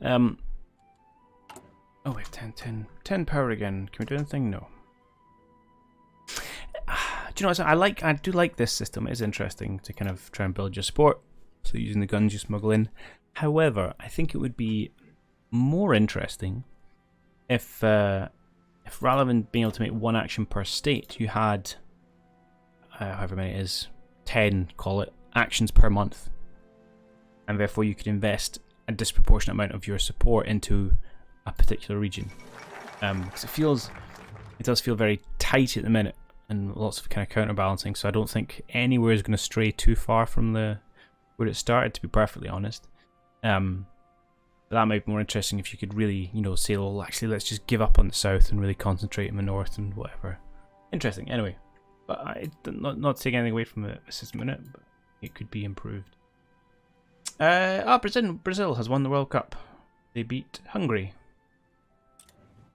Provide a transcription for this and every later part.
Oh, we have 10 power again. Can we do anything? No. Do you know what? I do like this system. It is interesting to kind of try and build your support. So using the guns you smuggle in. However, I think it would be more interesting if rather than being able to make one action per state, you had however many it is, 10, call it, actions per month, and therefore you could invest a disproportionate amount of your support into a particular region. Because it does feel very tight at the minute, and lots of kind of counterbalancing. So I don't think anywhere is going to stray too far from where it started, to be perfectly honest. But that might be more interesting if you could really, say, well, actually, let's just give up on the south and really concentrate on the north and whatever. Interesting. Anyway, but not taking anything away from the system in it, but it could be improved. Brazil has won the World Cup. They beat Hungary.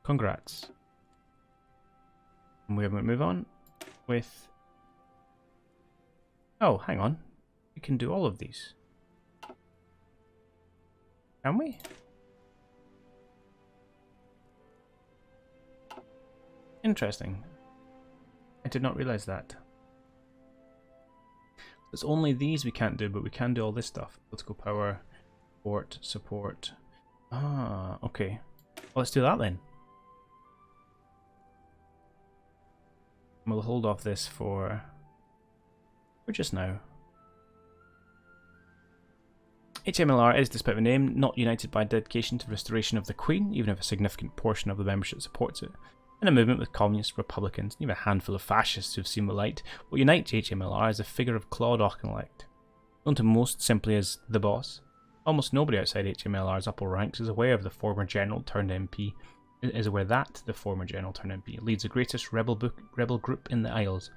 Congrats. And we're going to move on with... Oh, hang on. We can do all of these. Can we? Interesting. I did not realize that. It's only these we can't do, but we can do all this stuff. Political power, support. Ah, okay. Well, let's do that then. We'll hold off this for just now. HMLR is, despite the name, not united by dedication to the restoration of the Queen, even if a significant portion of the membership supports it. In a movement with communists, republicans, and even a handful of fascists who have seen the light, what unites HMLR is the figure of Claude Auchinleck, known to most simply as the boss. Almost nobody outside HMLR's upper ranks is aware of the former general turned MP. The former general turned MP leads the greatest rebel group in the Isles,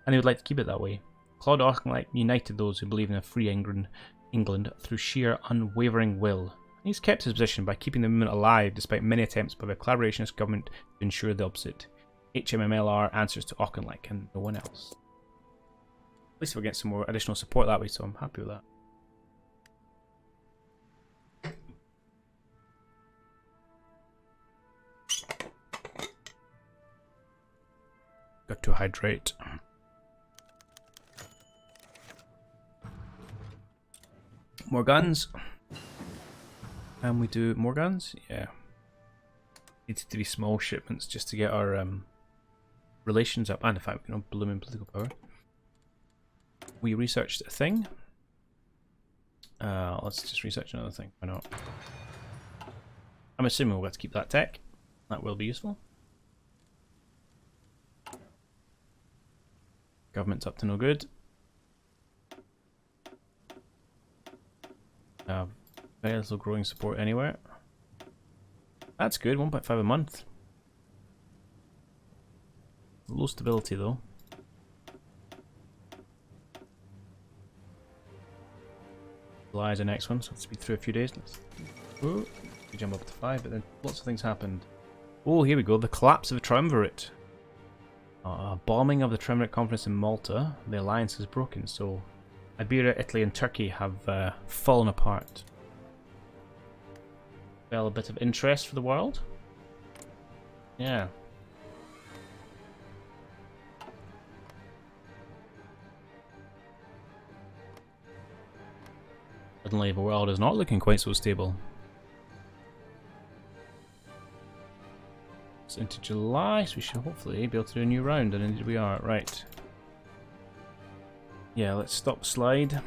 and they would like to keep it that way. Claude Auchinleck united those who believe in a free England through sheer unwavering will. He's kept his position by keeping the movement alive despite many attempts by the collaborationist government to ensure the opposite. HMMLR answers to Auchinleck and no one else. At least we're getting some more additional support that way, so I'm happy with that. Got to hydrate. More guns. Can we do more guns? Yeah. Needs to be small shipments just to get our relations up. And in fact, we can bloom in political power. We researched a thing. Let's just research another thing. Why not? I'm assuming we'll have to keep that tech. That will be useful. Government's up to no good. Very little growing support anywhere. That's good, 1.5 a month. Low stability though. July is the next one, so let's be through a few days. We jump up to 5, but then lots of things happened. Oh, here we go, the collapse of the triumvirate. Bombing of the Triumvirate Conference in Malta. The alliance is broken, so Iberia, Italy and Turkey have fallen apart. Well, a bit of interest for the world. Yeah. Suddenly the world is not looking quite so stable. It's into July, so we should hopefully be able to do a new round, and indeed we are. Right. Yeah, let's stop slide.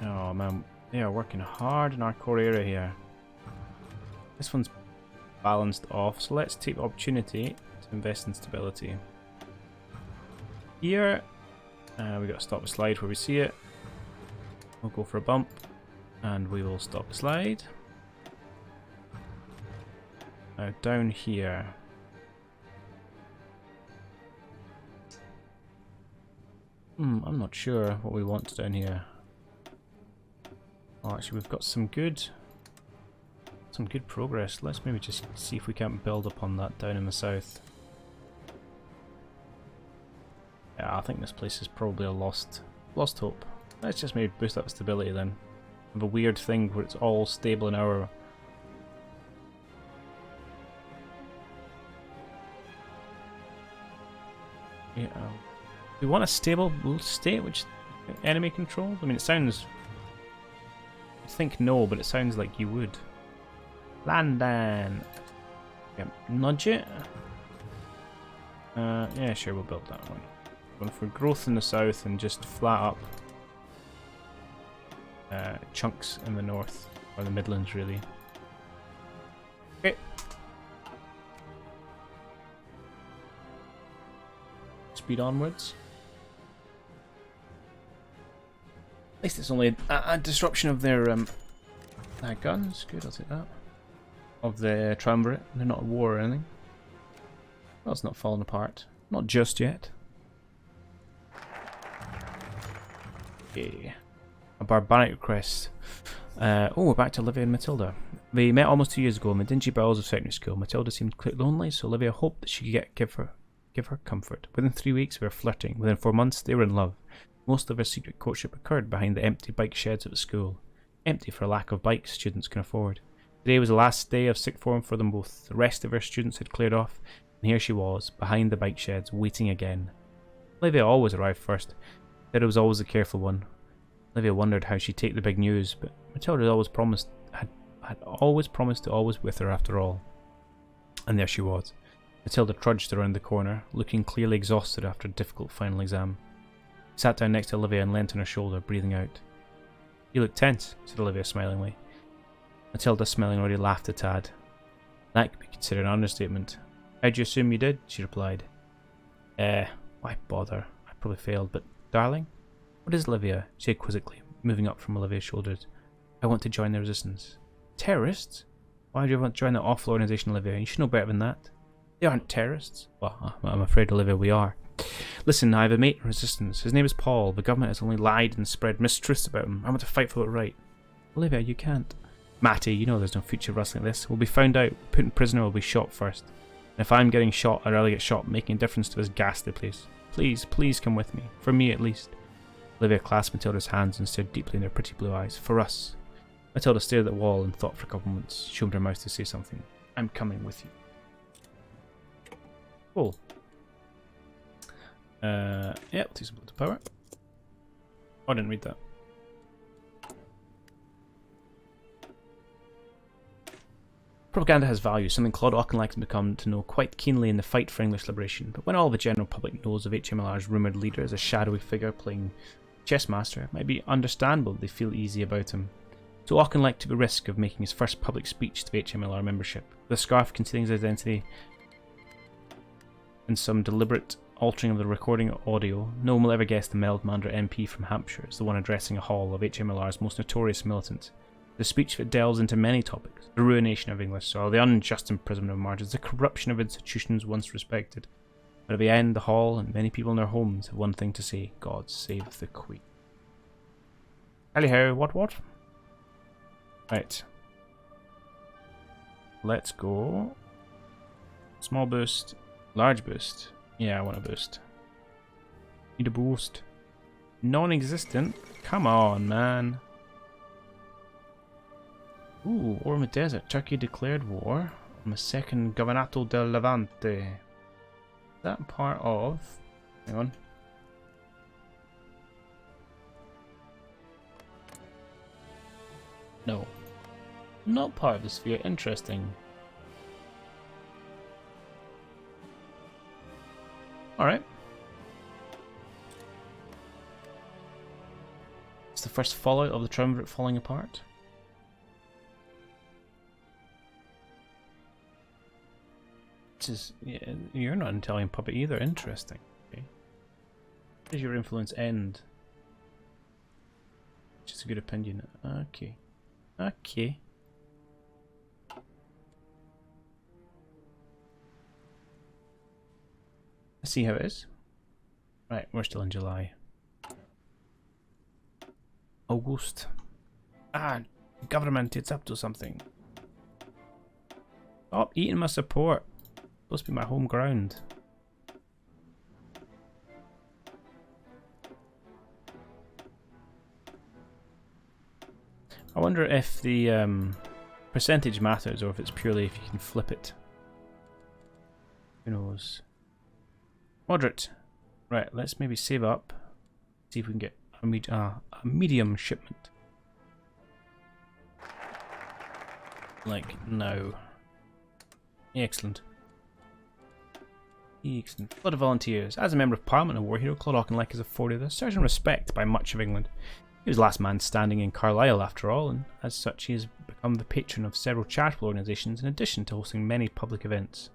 Oh man, they are working hard in our core area here. This one's balanced off, so let's take the opportunity to invest in stability. Here, we got to stop the slide where we see it. We'll go for a bump, and we will stop the slide. Now down here. I'm not sure what we want down here. Oh, actually, we've got some good progress. Let's maybe just see if we can't build upon that down in the south. Yeah, I think this place is probably a lost hope. Let's just maybe boost up stability then. We have a weird thing where it's all stable in our We want a stable state, which enemy controlled? I mean, it sounds... I think no, but it sounds like you would. London. Yeah, nudge it. Yeah, sure, we'll build that one. Going for growth in the south and just flat up chunks in the north, or the Midlands, really. Okay. Speed onwards. At least it's only a disruption of their guns. Good, I'll take that. Of the triumvirate. They're not at war or anything. Well, it's not falling apart. Not just yet. Okay. A barbaric request. Oh, we're back to Olivia and Matilda. They met almost 2 years ago in the dingy bowels of secondary school. Matilda seemed quite lonely, so Olivia hoped that she could give her comfort. Within 3 weeks, they were flirting. Within 4 months, they were in love. Most of their secret courtship occurred behind the empty bike sheds at the school. Empty for a lack of bikes students can afford. Today was the last day of sixth form for them both. The rest of her students had cleared off, and here she was, behind the bike sheds, waiting again. Olivia always arrived first. Matilda was always the careful one. Olivia wondered how she'd take the big news, but Matilda had always promised to always with her after all. And there she was. Matilda trudged around the corner, looking clearly exhausted after a difficult final exam. She sat down next to Olivia and leant on her shoulder, breathing out. "You look tense," said Olivia smilingly. Matilda, smiling, already laughed a tad. That could be considered an understatement. "How'd you assume you did?" she replied. Why bother? I probably failed, but darling? What is Olivia? She said quizzically, moving up from Olivia's shoulders. "I want to join the resistance." "Terrorists? Why do you want to join that awful organisation, Olivia? You should know better than that." "They aren't terrorists." "Well, I'm afraid, Olivia, we are. Listen, I have a mate in resistance. His name is Paul. The government has only lied and spread mistruths about him. I want to fight for what's right." "Olivia, you can't." "Matty, you know there's no future for us like this. We'll be found out, put in prison, or we'll be shot first. And if I'm getting shot, I'd rather get shot, making a difference to this ghastly place. Please, please come with me. For me, at least." Olivia clasped Matilda's hands and stared deeply in their pretty blue eyes. "For us." Matilda stared at the wall and thought for a couple moments. She opened her mouth to say something. "I'm coming with you." Cool. Yeah, we'll take some blood to power. Oh, I didn't read that. Propaganda has value, something Claude Auchinleck has become to know quite keenly in the fight for English liberation. But when all the general public knows of HMLR's rumoured leader as a shadowy figure playing chess master, it might be understandable that they feel easy about him. So Auchinleck took the risk of making his first public speech to the HMLR membership. The scarf concealing his identity and some deliberate altering of the recording audio, no one will ever guess the mild-mannered MP from Hampshire is the one addressing a hall of HMLR's most notorious militants. The speech that delves into many topics: the ruination of English soil, the unjust imprisonment of martyrs, the corruption of institutions once respected. But at the end, the hall and many people in their homes have one thing to say: God save the Queen. Hello, what? Right. Let's go. Small boost, large boost. Yeah, I want a boost. Need a boost. Non-existent? Come on, man. Ooh, war in the desert. Turkey declared war on the second Governato del Levante. Is that part of... Hang on. No. Not part of the sphere. Interesting. Alright. It's the first fallout of the triumvirate falling apart. This is... Yeah, you're not an Italian puppet either. Interesting. Okay. Where does your influence end? Which is a good opinion. Okay. Okay. Let's see how it is. Right, we're still in July. August. Ah, government, it's up to something. Stop eating my support. Supposed to be my home ground. I wonder if the percentage matters or if it's purely if you can flip it. Who knows? Moderate. Right, let's maybe save up. See if we can get a medium shipment. Like now. Excellent. Excellent. A lot of volunteers. As a member of Parliament and war hero, Claude Auchinleck is afforded a certain respect by much of England. He was the last man standing in Carlisle after all, and as such he has become the patron of several charitable organisations in addition to hosting many public events.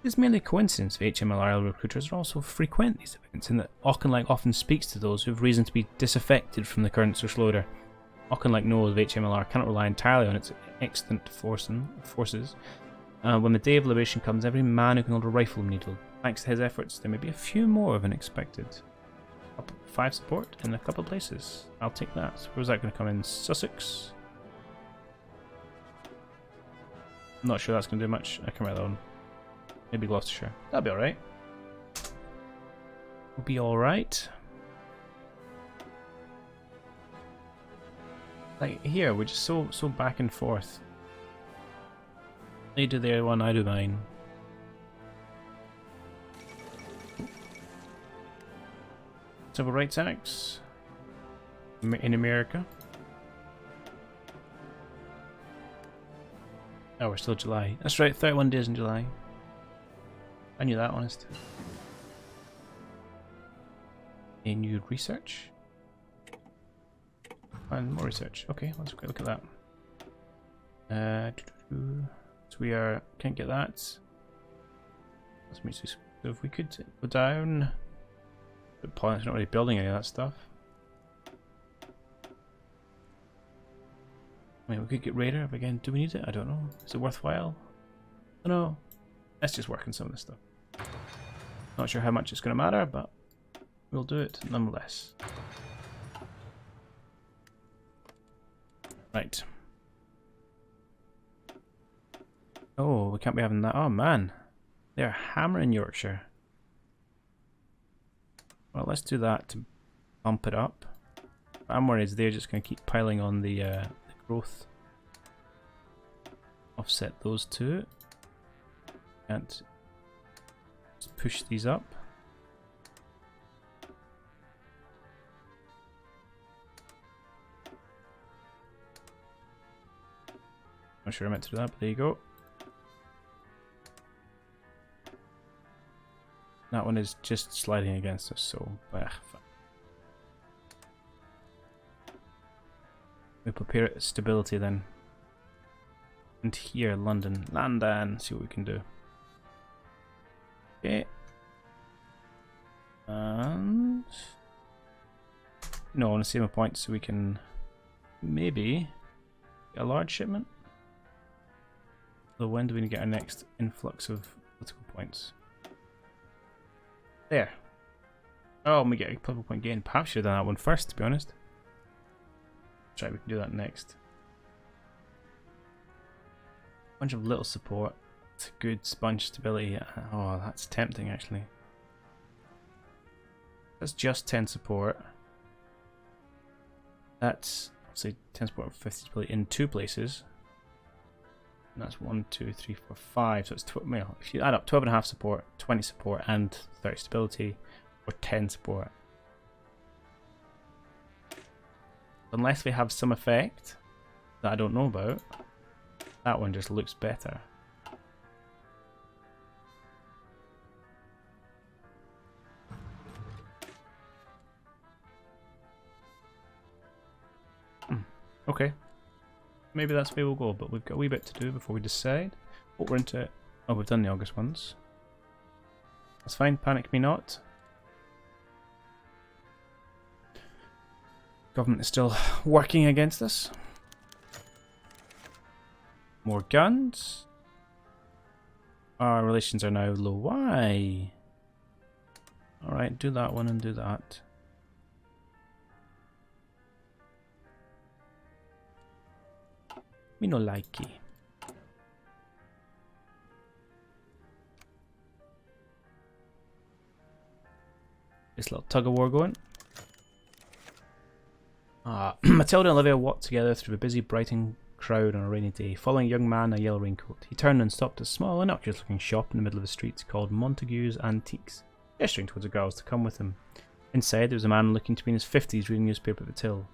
It is merely a coincidence that HMLR recruiters are also frequent these events, in that Auchinleck often speaks to those who have reason to be disaffected from the current social order. Auchinleck knows that HMLR cannot rely entirely on its extant forces. When the day of liberation comes, every man who can hold a rifle will be needed. Thanks to his efforts, there may be a few more than expected. 5 support in a couple of places. I'll take that. Where's that going to come in? Sussex? I'm not sure that's going to do much. I can write that one. Maybe Gloucestershire. That'll be alright. We'll be alright. Like here, we're just so back and forth. They do their one, I do mine. Civil Rights Acts in America. Oh, we're still July. That's right, 31 days in July. I knew that, honest. A new research. And more research. Okay, let's quick look at that. So we can't get that. Let's make this. So if we could go down. But Parliament's not really building any of that stuff. I mean, we could get Raider again. Do we need it? I don't know. Is it worthwhile? I don't know. Let's just work on some of this stuff. Not sure how much it's going to matter, but we'll do it nonetheless. Right. Oh, we can't be having that. Oh man, they're hammering Yorkshire. Well, let's do that to bump it up. I'm worried they're just going to keep piling on the growth. Offset those two. And just push these up. Not sure I meant to do that, but there you go. That one is just sliding against us, so we prepare it stability then. And here, London, see what we can do. Okay. And no, I want to save my points so we can maybe get a large shipment. So when do we get our next influx of political points? There. Oh, we get a political point gain. Perhaps should have done that one first, to be honest. Try, we can do that next. Bunch of little support. It's good sponge stability. Oh, that's tempting actually. That's just 10 support. That's, I'll say 10 support and 50 stability in 2 places. And that's 1, 2, 3, 4, 5. So it's well, if you add up 12.5 support, 20 support, and 30 stability, or 10 support. Unless they have some effect that I don't know about, that one just looks better. Okay. Maybe that's where we'll go, but we've got a wee bit to do before we decide what we're into. Oh, we've done the August ones. That's fine, panic me not. Government is still working against us. More guns. Our relations are now low. Why? Alright, do that one and do that. Me no likey. This little tug of war going. Matilda and Olivia walked together through a busy Brighton crowd on a rainy day, following a young man in a yellow raincoat. He turned and stopped at a small, innocuous looking shop in the middle of the street called Montague's Antiques. gesturing towards the girls to come with him. Inside, there was a man looking to be in his 50s reading a newspaper at the till.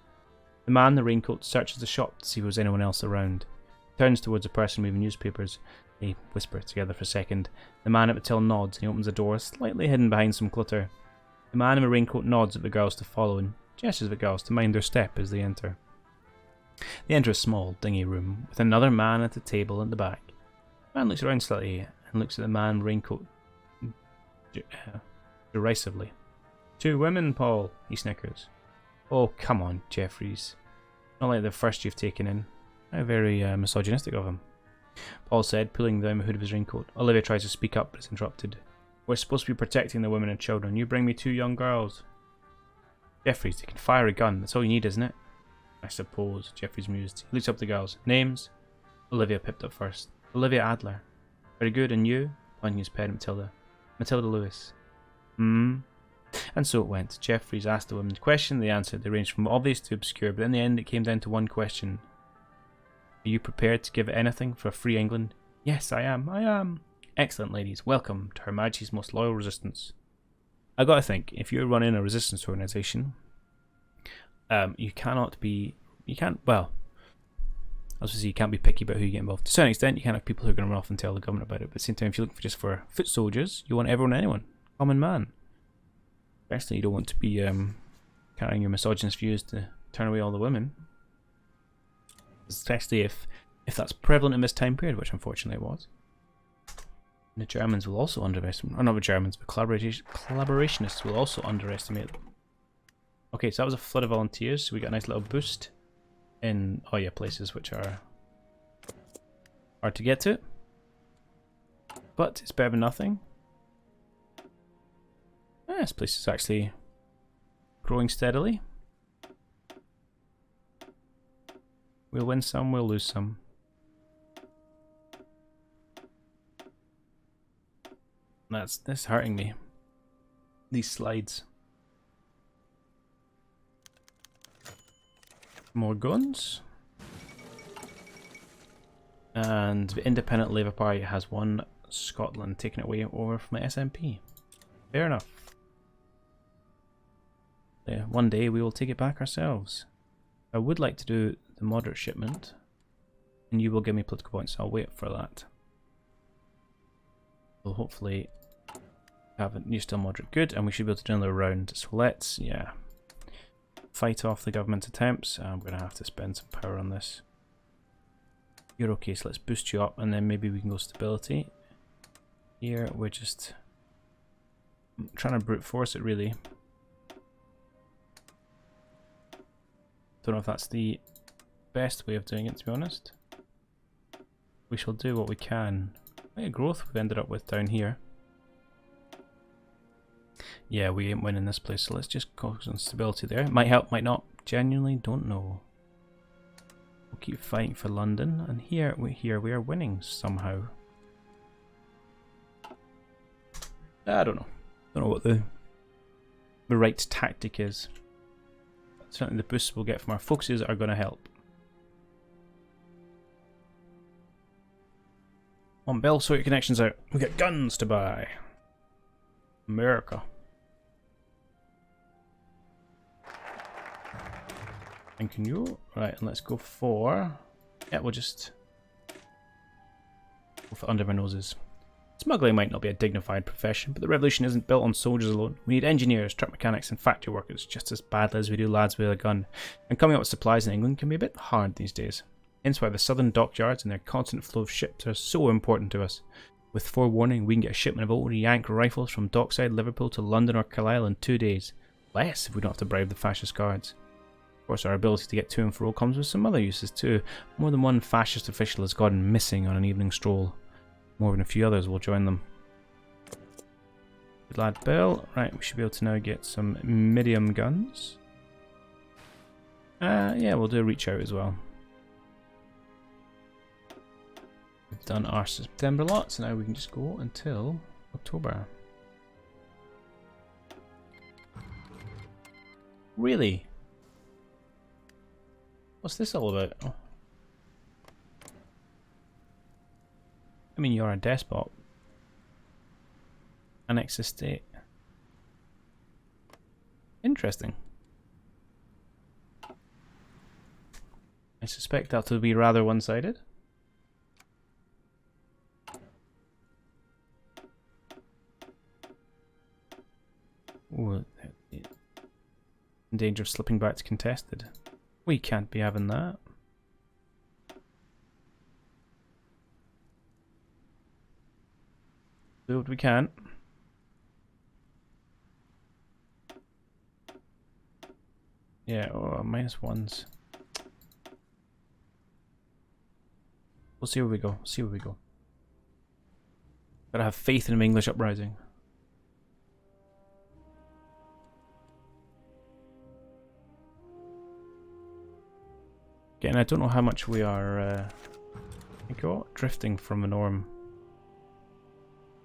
The man in the raincoat searches the shop to see if there was anyone else around. He turns towards the person reading newspapers. They whisper together for a second. The man at the till nods and he opens the door, slightly hidden behind some clutter. The man in the raincoat nods at the girls to follow and gestures at the girls to mind their step as they enter. They enter a small, dingy room with another man at the table at the back. The man looks around slightly and looks at the man in the raincoat derisively. 2 women, Paul, he snickers. Oh, come on, Jeffries. Not like the first you've taken in. How very misogynistic of him. Paul said, pulling down the hood of his raincoat. Olivia tries to speak up, but is interrupted. We're supposed to be protecting the women and children. You bring me 2 young girls. Jeffries, they can fire a gun. That's all you need, isn't it? I suppose, Jeffries mused. He looks up the girls. Names? Olivia pipped up first. Olivia Adler. Very good, and you? Pointing his pen at Matilda. Matilda Lewis. And so it went. Jeffries asked the women a question. They answered. They ranged from obvious to obscure, but in the end it came down to one question. Are you prepared to give anything for a free England? Yes, I am. I am. Excellent, ladies. Welcome to Her Majesty's most loyal resistance. I gotta think, if you're running a resistance organisation, you can't be picky about who you get involved. To a certain extent, you can't have people who are going to run off and tell the government about it, but at the same time, if you're looking for foot soldiers, you want everyone and anyone. Common man. Especially, you don't want to be carrying your misogynist views to turn away all the women. Especially if that's prevalent in this time period, which unfortunately it was. And the Germans will also underestimate, or not the Germans, but collaborationists will also underestimate them. Okay, so that was a flood of volunteers, so we got a nice little boost in, places which are hard to get to. But it's better than nothing. This place is actually growing steadily. We'll win some, we'll lose some. That's hurting me. These slides. More guns. And the Independent Labour Party has won Scotland, taking it away over from the SNP. Fair enough. Yeah, one day we will take it back ourselves. I would like to do the moderate shipment, and you will give me political points. I'll wait for that. We'll hopefully have a new still moderate good, and we should be able to do another round. So let's, fight off the government's attempts. I'm going to have to spend some power on this. You're okay, so let's boost you up, and then maybe we can go stability. Here, we're just trying to brute force it, really. Don't know if that's the best way of doing it, to be honest. We shall do what we can. What a growth we've ended up with down here. Yeah, we ain't winning this place, so let's just focus on stability there. Might help, might not. Genuinely don't know. We'll keep fighting for London, and here we are winning somehow. I don't know. Don't know what the right tactic is. Certainly the boosts we'll get from our focuses are going to help. On Bill, sort your connections out. We get guns to buy. America. And can you? Right, and let's go for... Yeah, we'll just go for under my noses. Smuggling might not be a dignified profession, but the revolution isn't built on soldiers alone. We need engineers, truck mechanics and factory workers just as badly as we do lads with a gun. And coming up with supplies in England can be a bit hard these days. Hence why the southern dockyards and their constant flow of ships are so important to us. With forewarning, we can get a shipment of old Yank rifles from dockside Liverpool to London or Carlisle in 2 days. Less if we don't have to bribe the fascist guards. Of course, our ability to get to and fro comes with some other uses too. More than one fascist official has gone missing on an evening stroll. More than a few others will join them. Good lad, Bill. Right, we should be able to now get some medium guns. Yeah, we'll do a reach out as well. We've done our September lot, so now we can just go until October. Really? What's this all about? Oh. I mean, you're a despot. Annex estate. Interesting. I suspect that will be rather one-sided. Ooh, in danger of slipping back to contested. We can't be having that. Do what we can. Yeah, oh, -1s. We'll see where we go. See where we go. Gotta have faith in an English uprising. Again, I don't know how much we are. I think we're drifting from the norm.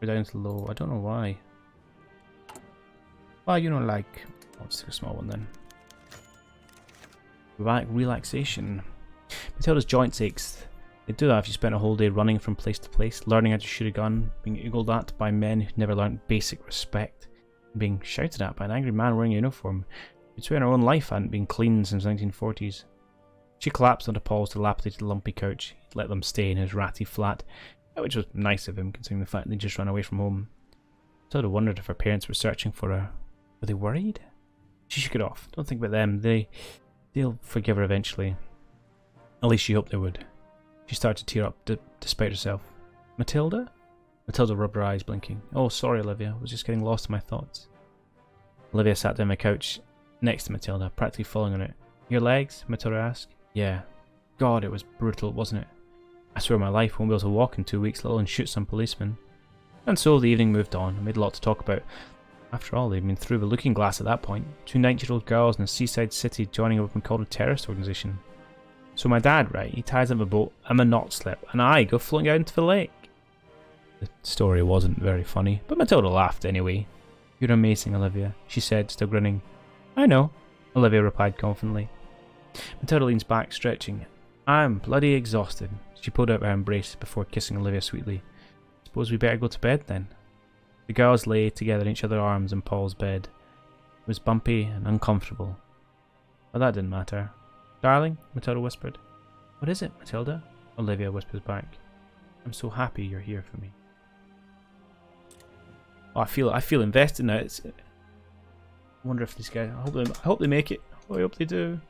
We're down to low. I don't know why. Well, you know, like, let's take a small one then. Relaxation. Matilda's joints aches. They do that if you spent a whole day running from place to place, learning how to shoot a gun, being ogled at by men who never learned basic respect, and being shouted at by an angry man wearing a uniform. You'd swear her own life hadn't been clean since the 1940s. She collapsed onto Paul's dilapidated lumpy couch. He'd let them stay in his ratty flat, which was nice of him considering the fact they just ran away from home. Matilda wondered if her parents were searching for her. Were they worried? She shook it off. Don't think about them. They'll forgive her eventually. At least she hoped they would. She started to tear up despite herself. Matilda? Matilda rubbed her eyes, blinking. Oh, sorry, Olivia. I was just getting lost in my thoughts. Olivia sat down on the couch next to Matilda, practically falling on it. Your legs? Matilda asked. Yeah. God, it was brutal, wasn't it? I swear my life won't be able to walk in 2 weeks, let alone shoot some policemen. And so the evening moved on, and we had a lot to talk about. After all, they'd been through the looking glass at that point. 2 19-year-old girls in a seaside city joining what had been called a terrorist organisation. So my dad, right, he ties up a boat, I'm a knot slip, and I go floating out into the lake. The story wasn't very funny, but Matilda laughed anyway. You're amazing, Olivia, she said, still grinning. I know, Olivia replied confidently. Matilda leans back, stretching. I'm bloody exhausted. She pulled out her embrace before kissing Olivia sweetly. Suppose we better go to bed then. The girls lay together in each other's arms in Paul's bed. It was bumpy and uncomfortable. But that didn't matter. Darling, Matilda whispered. What is it, Matilda? Olivia whispers back. I'm so happy you're here for me. Oh, I feel invested now. I wonder if these guys. I hope they make it. Oh, I hope they do.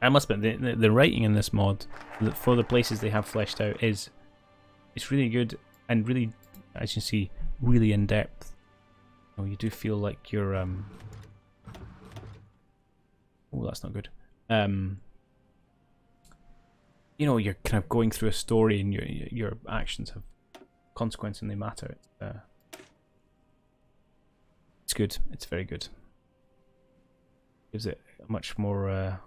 I must admit, the writing in this mod for the places they have fleshed out it's really good and really, as you see, really in depth. Oh, you do feel like you're oh, that's not good. You know, you're kind of going through a story and your actions have consequence and they matter. It's good. It's very good. Gives it a much more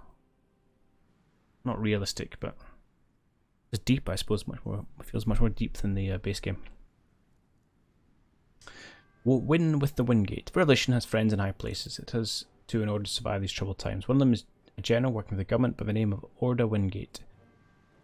not realistic, but it's deep, I suppose. Much more, it feels much more deep than the base game. We'll win with the Wingate. Revolution has friends in high places. It has to in order to survive these troubled times. One of them is a general working for the government by the name of Orda Wingate.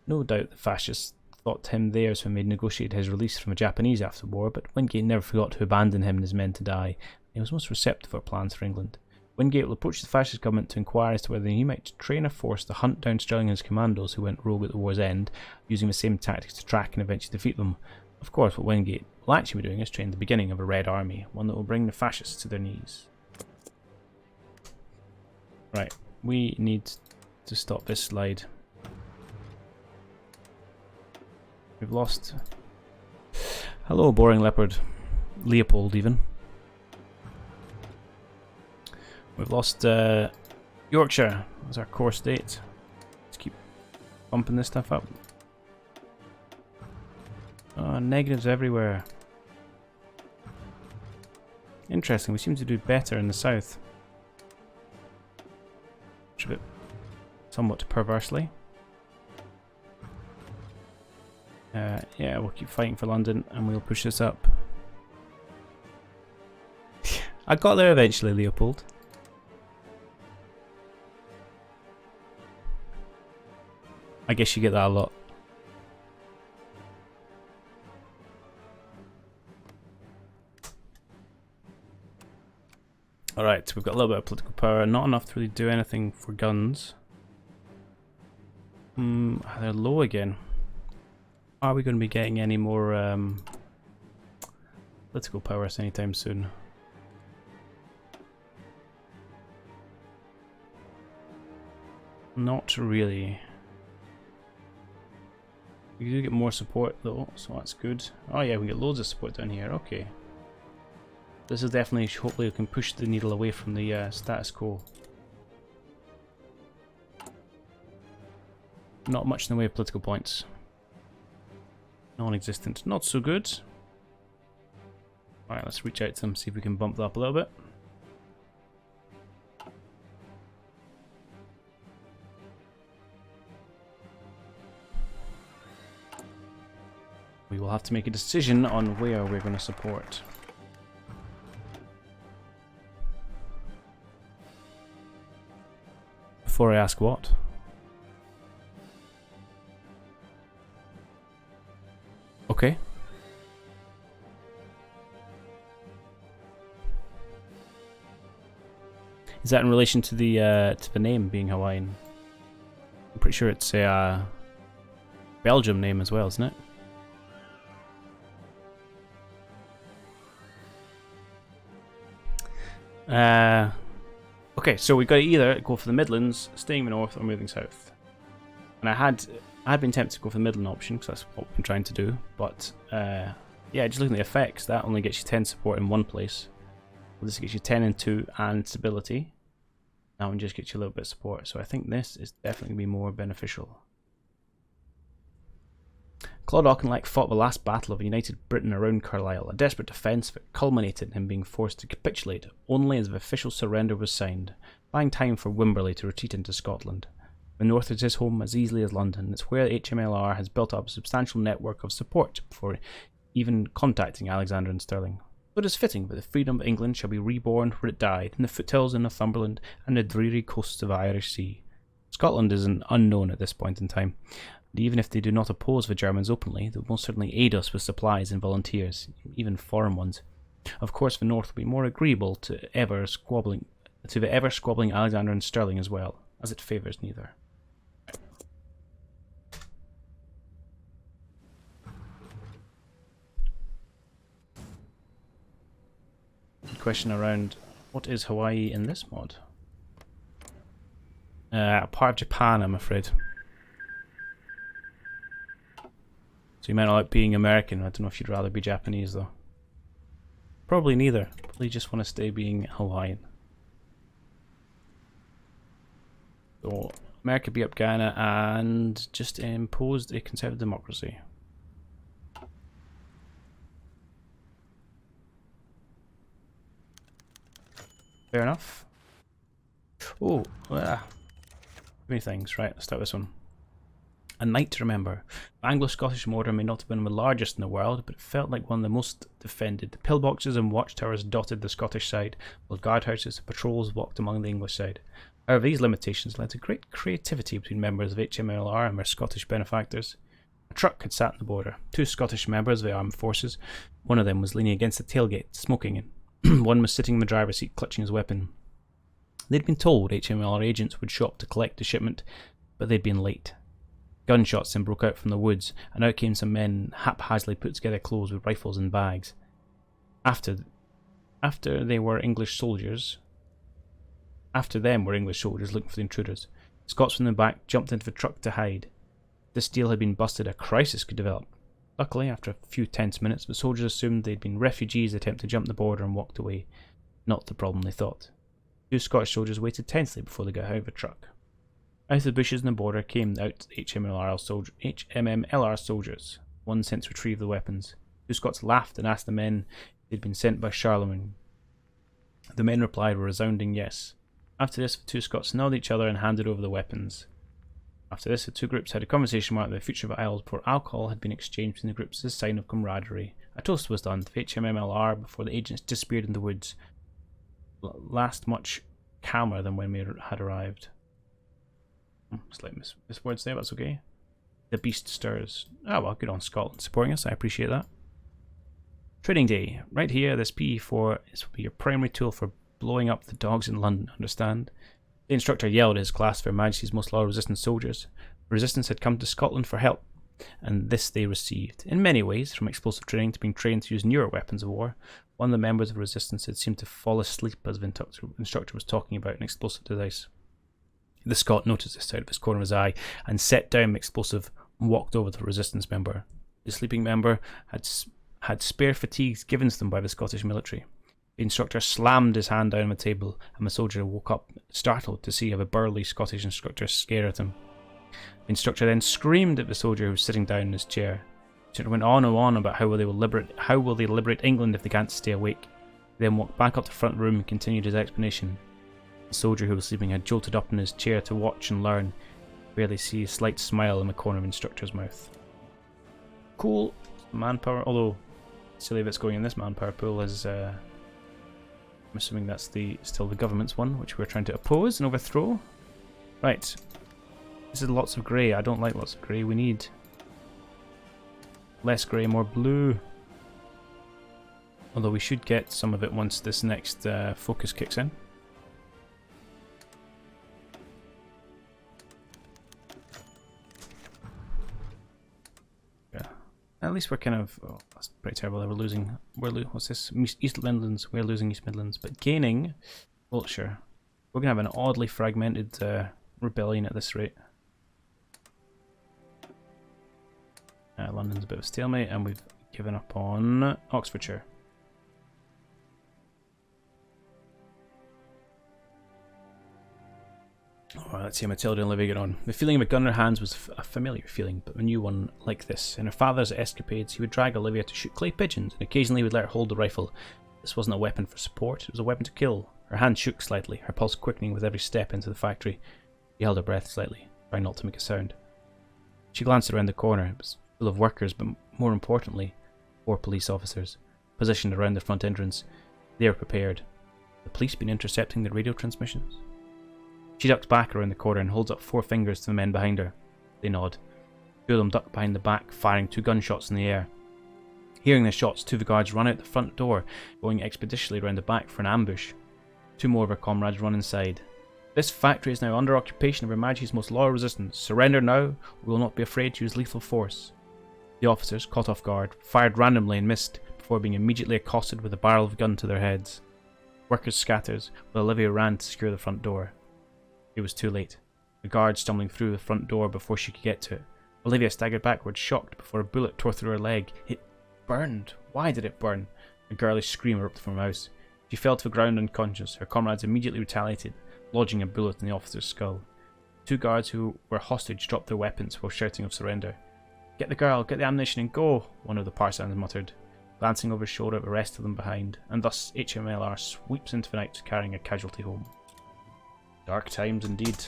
No doubt the fascists thought him theirs when they negotiated his release from the Japanese after the war, but Wingate never forgot to abandon him and his men to die. He was most receptive of our plans for England. Wingate will approach the fascist government to inquire as to whether he might train a force to hunt down Sterling and his commandos who went rogue at the war's end, using the same tactics to track and eventually defeat them. Of course, what Wingate will actually be doing is train the beginning of a Red Army, one that will bring the fascists to their knees. Right, we need to stop this slide. We've lost... Hello, boring leopard. Leopold, even. We've lost Yorkshire as our core state. Let's keep bumping this stuff up. Negatives everywhere. Interesting, we seem to do better in the south. Which a bit somewhat perversely. Yeah, we'll keep fighting for London and we'll push this up. I got there eventually, Leopold. I guess you get that a lot. Alright, so we've got a little bit of political power, not enough to really do anything for guns. They're low again. Are we going to be getting any more political powers anytime soon? Not really. We do get more support though, so that's good. Oh yeah, we get loads of support down here, okay. This is definitely, hopefully we can push the needle away from the status quo. Not much in the way of political points. Non-existent, not so good. Alright, let's reach out to them, see if we can bump that up a little bit. We will have to make a decision on where we're going to support. Before I ask what? Okay. Is that in relation to the name being Hawaiian? I'm pretty sure it's a Belgium name as well, isn't it? Okay, so we've got to either go for the Midlands, staying in the north, or moving south. And I had been tempted to go for the Midland option because that's what we've been trying to do. But yeah, just looking at the effects, that only gets you 10 support in one place. Well, this gets you 10 in 2 and stability. That one just gets you a little bit of support. So I think this is definitely going to be more beneficial. Claude Auchinleck fought the last battle of united Britain around Carlisle, a desperate defence that culminated in him being forced to capitulate only as the official surrender was signed, buying time for Wimberley to retreat into Scotland. The north is his home as easily as London. It's where HMLR has built up a substantial network of support before even contacting Alexander and Stirling. So it is fitting that the freedom of England shall be reborn where it died, in the foothills of Northumberland and the dreary coasts of the Irish Sea. Scotland is an unknown at this point in time. Even if they do not oppose the Germans openly, they will most certainly aid us with supplies and volunteers, even foreign ones. Of course, the North will be more agreeable to the ever squabbling Alexander and Stirling as well, as it favours neither. Question around what is Hawaii in this mod? Part of Japan, I'm afraid. So you might not like being American. I don't know if you'd rather be Japanese though. Probably neither. Probably just want to stay being Hawaiian. So America beat up Ghana and just imposed a conservative democracy. Fair enough. Oh, many things. Right, let's start with this one. A night to remember. The Anglo-Scottish mortar may not have been the largest in the world, but it felt like one of the most defended. The pillboxes and watchtowers dotted the Scottish side, while guardhouses and patrols walked among the English side. However, these limitations led to great creativity between members of HMLR and their Scottish benefactors. A truck had sat on the border. 2 Scottish members of the armed forces. One of them was leaning against the tailgate, smoking, and one was sitting in the driver's seat, clutching his weapon. They'd been told HMLR agents would show up to collect the shipment, but they'd been late. Gunshots then broke out from the woods, and out came some men haphazardly put together clothes with rifles and bags. After them were English soldiers looking for the intruders. Scots from the back jumped into the truck to hide. If this deal had been busted, a crisis could develop. Luckily, after a few tense minutes, the soldiers assumed they'd been refugees attempting to jump the border and walked away. Not the problem they thought. 2 Scottish soldiers waited tensely before they got out of the truck. Out of the bushes on the border came out HMLR soldiers, one sent to retrieve the weapons. 2 Scots laughed and asked the men if they'd been sent by Charlemagne. The men replied with a resounding yes. After this, the 2 Scots nodded each other and handed over the weapons. After this, the 2 groups had a conversation about the future of the Isles before alcohol had been exchanged between the groups as a sign of camaraderie. A toast was done to HMLR before the agents disappeared in the woods. Last much calmer than when we had arrived. Slight miswords there, that's okay. The beast stirs. Oh well, good on Scotland supporting us, I appreciate that. Trading day. Right here, this PE4 will be your primary tool for blowing up the dogs in London, understand? The instructor yelled at his class for Her Majesty's most loyal resistance soldiers. Resistance had come to Scotland for help, and this they received. In many ways, from explosive training to being trained to use newer weapons of war, one of the members of resistance had seemed to fall asleep as the instructor was talking about an explosive device. The Scot noticed this out of his corner of his eye and set down the explosive and walked over to the resistance member. The sleeping member had spare fatigues given to them by the Scottish military. The instructor slammed his hand down on the table, and the soldier woke up, startled to see a burly Scottish instructor stare at him. The instructor then screamed at the soldier who was sitting down in his chair. The instructor went on and on about how will they liberate England if they can't stay awake. He then walked back up to the front room and continued his explanation. The soldier who was sleeping had jolted up in his chair to watch and learn. Barely see a slight smile in the corner of the instructor's mouth. Cool manpower, although silly bits going in this manpower pool is I'm assuming that's still the government's one, which we're trying to oppose and overthrow. Right. This is lots of grey. I don't like lots of grey. We need less grey, more blue. Although we should get some of it once this next focus kicks in. Yeah. At least we're kind of... Oh, that's pretty terrible. We're losing... what's this? East Midlands. We're losing East Midlands. But gaining Wiltshire. We're going to have an oddly fragmented rebellion at this rate. London's a bit of a stalemate, and we've given up on Oxfordshire. Alright, let's see how Matilda and Olivia get on. The feeling of a gun in her hands was a familiar feeling, but a new one like this. In her father's escapades, he would drag Olivia to shoot clay pigeons, and occasionally he would let her hold the rifle. This wasn't a weapon for support, it was a weapon to kill. Her hand shook slightly, her pulse quickening with every step into the factory. She held her breath slightly, trying not to make a sound. She glanced around the corner. It was full of workers, but more importantly, 4 police officers, positioned around the front entrance. They were prepared. The police been intercepting the radio transmissions? She ducks back around the corner and holds up 4 fingers to the men behind her. They nod. 2 of them duck behind the back, firing 2 gunshots in the air. Hearing the shots, 2 of the guards run out the front door, going expeditiously around the back for an ambush. 2 more of her comrades run inside. This factory is now under occupation of Her Majesty's most loyal resistance. Surrender now, or we will not be afraid to use lethal force. The officers, caught off guard, fired randomly and missed, before being immediately accosted with a barrel of a gun to their heads. Workers scattered, while Olivia ran to secure the front door. It was too late. The guard stumbling through the front door before she could get to it. Olivia staggered backwards, shocked, before a bullet tore through her leg. It burned. Why did it burn? A girlish scream erupted from her mouth. She fell to the ground unconscious. Her comrades immediately retaliated, lodging a bullet in the officer's skull. 2 guards who were hostage dropped their weapons while shouting of surrender. "Get the girl, get the ammunition and go," one of the parsons muttered, glancing over his shoulder at the rest of them behind, and thus HMLR sweeps into the night carrying a casualty home. Dark times indeed.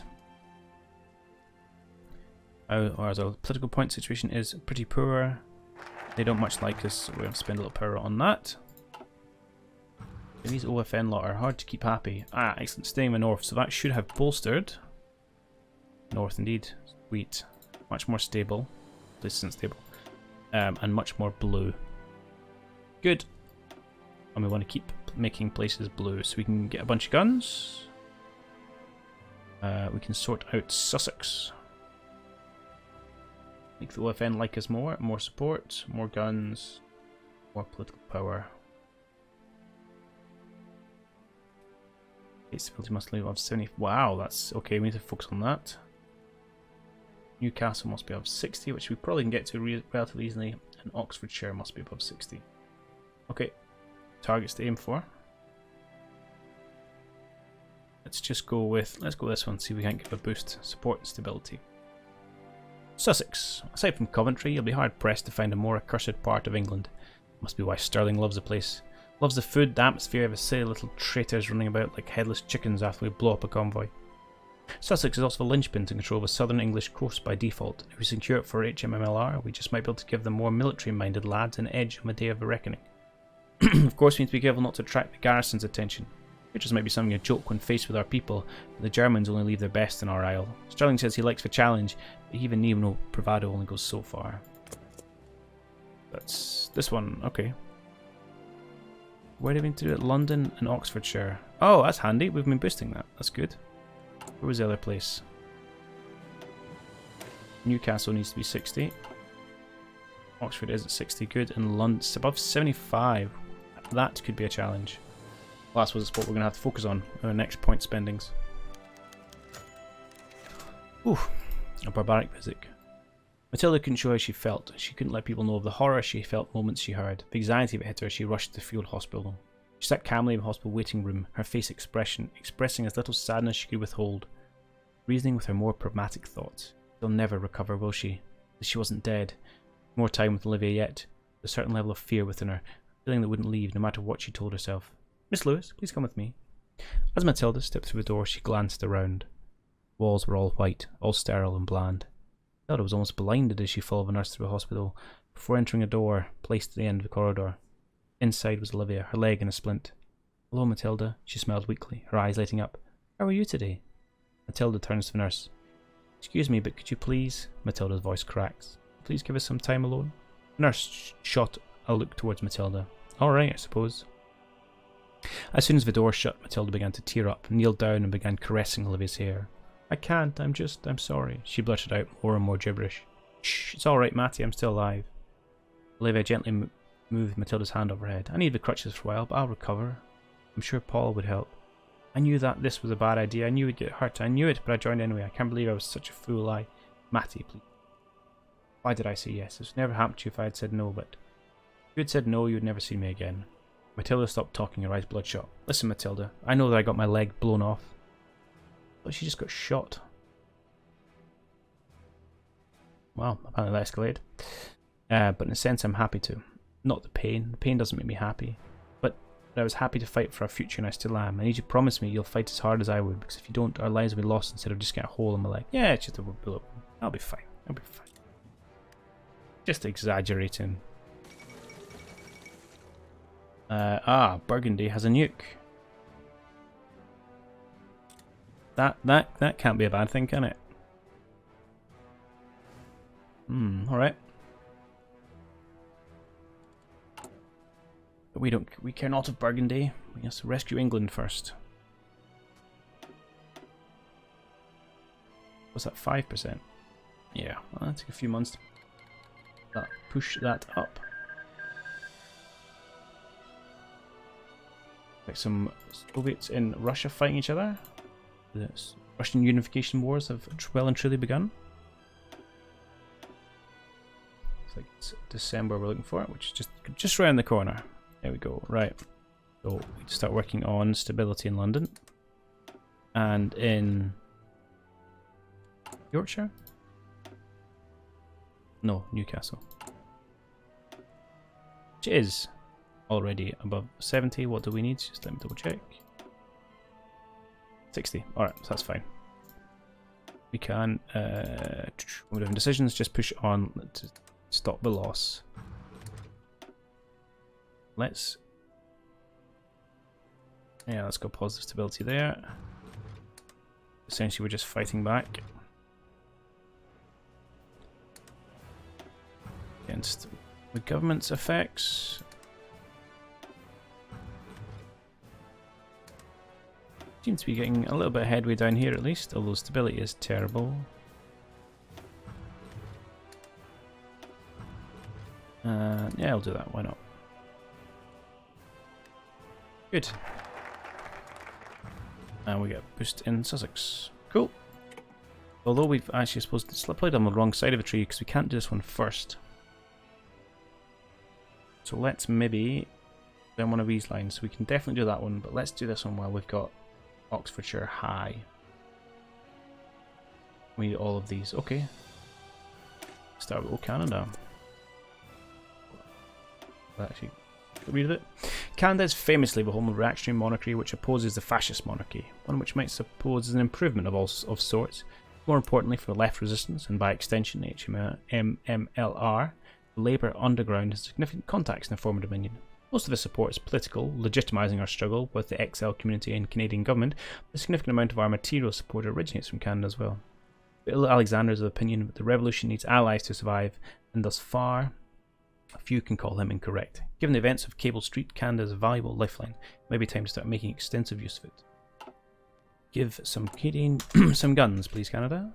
Our political point situation is pretty poor. They don't much like us, so we're going to spend a little power on that. And these OFN lot are hard to keep happy. Ah, excellent. Staying in the north, so that should have bolstered. North indeed. Sweet. Much more stable. Place isn't stable. And much more blue. Good. And we want to keep making places blue, so we can get a bunch of guns. We can sort out Sussex. Make the OFN like us more. More support, more guns, more political power. Okay, stability must leave off 70. Wow, that's okay. We need to focus on that. Newcastle must be above 60, which we probably can get to relatively easily, and Oxfordshire must be above 60. Okay, targets to aim for. Let's just go with, let's go this one, see if we can't give a boost. Support and stability. Sussex. Aside from Coventry, you'll be hard pressed to find a more accursed part of England. Must be why Stirling loves the place. Loves the food, the atmosphere of the silly little traitors running about like headless chickens after we blow up a convoy. Sussex is also the linchpin to control the southern English coast by default. If we secure it for HMMLR, we just might be able to give the more military-minded lads an edge on the day of the reckoning. Of course, we need to be careful not to attract the garrison's attention. Pictures might be something a joke when faced with our people, but the Germans only leave their best in our isle. Stirling says he likes the challenge, but even Nemo bravado only goes so far. That's this one, okay. Where do we need to do it? London and Oxfordshire. Oh, that's handy. We've been boosting that. That's good. Where was the other place? Newcastle needs to be 60. Oxford is at 60. Good. And London's above 75. That could be a challenge. Well, that's what we're going to have to focus on our next point spendings. Ooh, a barbaric music. Matilda couldn't show how she felt. She couldn't let people know of the horror she felt moments she heard. The anxiety that hit her as she rushed to the field hospital. She sat calmly in the hospital waiting room, her face expressing as little sadness she could withhold, reasoning with her more pragmatic thoughts. She'll never recover, will she? She wasn't dead. More time with Olivia yet. A certain level of fear within her, a feeling that wouldn't leave no matter what she told herself. Miss Lewis, please come with me. As Matilda stepped through the door, she glanced around. The walls were all white, all sterile and bland. Matilda was almost blinded as she followed the nurse through the hospital, before entering a door placed at the end of the corridor. Inside was Olivia, her leg in a splint. Hello, Matilda, she smiled weakly, her eyes lighting up. How are you today? Matilda turns to the nurse. Excuse me, but could you please? Matilda's voice cracks. Please give us some time alone. The nurse shot a look towards Matilda. All right, I suppose. As soon as the door shut, Matilda began to tear up, kneeled down and began caressing Olivia's hair. I can't, I'm sorry, she blurted out more and more gibberish. Shh, it's all right, Matty, I'm still alive. Olivia gently moved Matilda's hand over her head. I need the crutches for a while, but I'll recover. I'm sure Paul would help. I knew that this was a bad idea. I knew we'd get hurt. I knew it, but I joined anyway. I can't believe I was such a fool. Matty, please. Why did I say yes? This would never happen to you if I had said no, but if you had said no, you would never see me again. Matilda stopped talking, her eyes bloodshot. Listen, Matilda, I know that I got my leg blown off, but she just got shot. Well, apparently that escalated. But in a sense, I'm happy to. Not the pain. The pain doesn't make me happy. But I was happy to fight for our future, and I still am. I need you to promise me you'll fight as hard as I would, because if you don't, our lives will be lost instead of just getting a hole in my leg. Yeah, it's just a bullet. I'll be fine. I'll be fine. Just exaggerating. Burgundy has a nuke. That can't be a bad thing, can it? Alright. But we care not of Burgundy. We have to rescue England first. What's that, 5%? Yeah, well, that'll take a few months to push that up. Like some Soviets in Russia fighting each other. The Russian unification wars have well and truly begun. It's like it's December we're looking for, which is just around the corner. There we go. Right. So we start working on stability in London and in Yorkshire. No, Newcastle, which is already above 70. What do we need? Just let me double check. 60. Alright, so that's fine. We can, with different decisions, just push on to stop the loss. Let's go positive stability there. Essentially, we're just fighting back against the government's effects. Seems to be getting a little bit of headway down here at least, although stability is terrible. Yeah, I'll do that, why not? Good. And we get a boost in Sussex. Cool. Although we've actually supposed to played on the wrong side of the tree because we can't do this one first. So let's maybe down one of these lines. So we can definitely do that one, but let's do this one while we've got Oxfordshire high. We need all of these. Okay. Start with Canada. Actually, read it. Canada is famously the home of a reactionary monarchy which opposes the fascist monarchy, one which might suppose is an improvement of sorts. More importantly, for left resistance and by extension HMLR, the Labour underground has significant contacts in the former Dominion. Most of this support is political, legitimising our struggle with the XL community and Canadian government, but a significant amount of our material support originates from Canada as well. Bill Alexander is of the opinion that the revolution needs allies to survive, and thus far, Few can call him incorrect. Given the events of Cable Street, Canada is a valuable lifeline. It may be time to start making extensive use of it. Give some Canadian some guns, please, Canada.